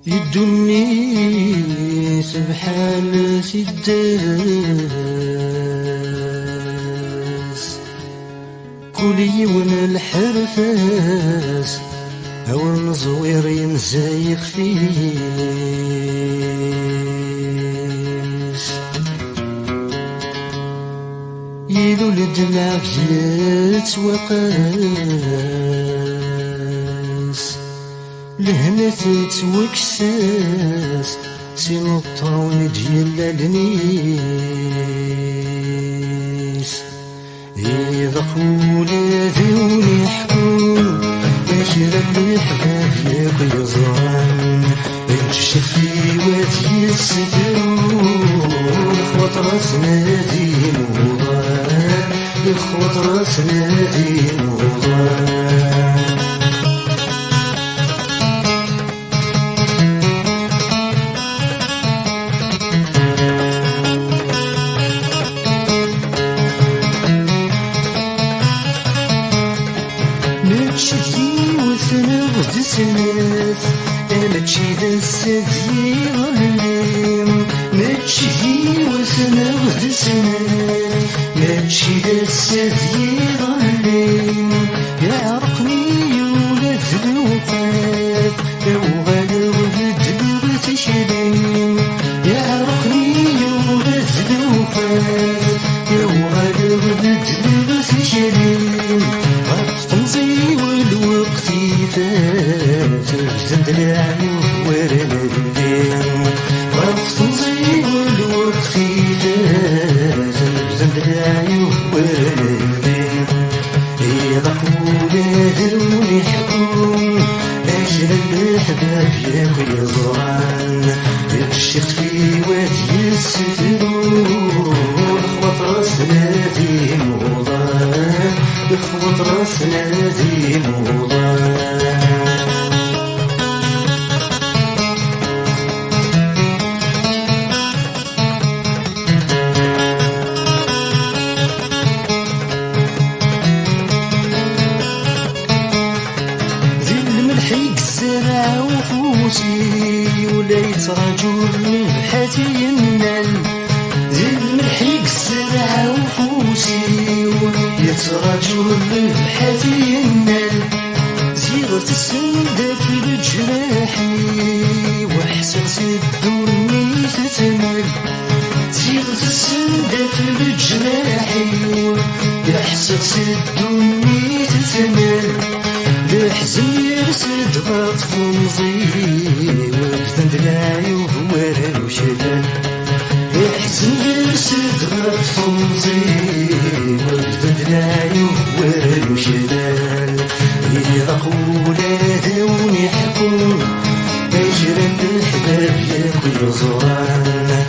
يدني سبحان سداس كل يوم الحرفاس هو النزوير ينزايق فيس يلولد العبيات وقاس لهنا تتوكساس سينو الطاون ديال النيس إذا قولي ذوني حكون أشرا الحباب ياك يزران الشفي وادي السفرون إخوة راسنا دين وضان إخوة راسنا دين وضان ماتشي وثنغ دسناث ماتشي ذا السدي ظلم ماتشي وثنغ دسناث ماتشي ذا السدي ظلم يعرقني ولاد الوقاف لو غالب الدلوغ تشلم يعرقني ولاد الوقاف لو غالب الدلوغ تشلم تمضي والوقت فات زند العيون ورنا الليل تمضي والوقت فات زند العيون ورنا الليل إذا قولا ذروني حكون أجل الأحباب ياك يزرعن يكشف في وادي السفرون إخوة راسنا دين وضان إخوة راسنا دين وضان ذي الملحق الزرع وفوسي ولا يتراجل نبحاتي ينال ذي الملحق الزرع وفوسي يتراجل بحاتي ينال زيغة السندة في الجراحي واحساس الدني تتمل زيغة السندة في الجراحي واحساس الدني تتمل الحزن يرسد غاطف مزي وبذند العيوب ورا وشلال الحزن يرسد غاطف مزي وبذند العيوب ورا وشلال إذا قولا ذوني حكون أجرا الأحباب ياك يزران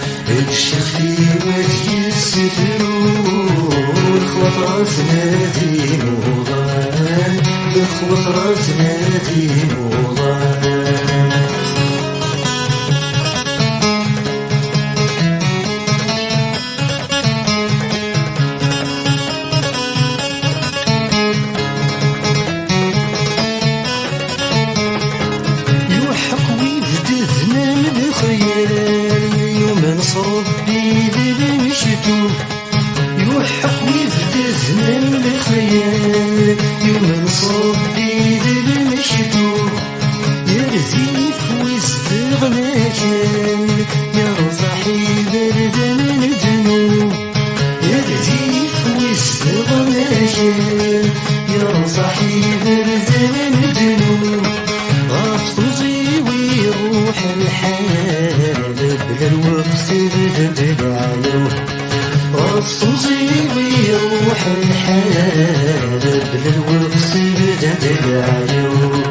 الشيخ في وادي السفرون إخوة راسنا دين وضان إخوة راسنا دين وضان يوحق ويفدثنا من الخيال يوم نصرب بيدي بمشتو يوحق ويفدثنا من الخيال يوم نصرب بيدي بمشتو يرزيف واستغناكال يا صاحب الزمن ذنوب يرزيف واستغناكال يا صاحب الزمن ذنوب غافطوزي ويروح الحال بلا الوقت بدل علوه غافطوزي ويروح الحال بلا الوقت بدل علوه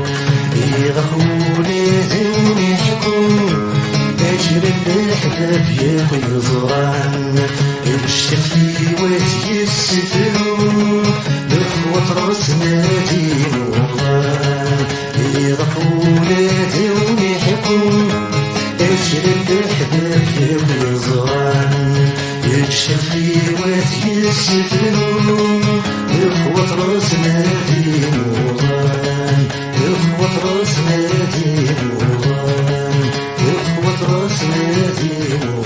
إذا قولي ذوني حكون أجر الأحباب ياك يزرعن الشيخ في وادي السفرون إخوة راسنا دين وضان إذا قولي ذوني حكون أجر الأحباب ياك يزرعن الشيخ في وادي السفرون إخوة راسنا دين وضان إخوة راسنا دين وضان تناديو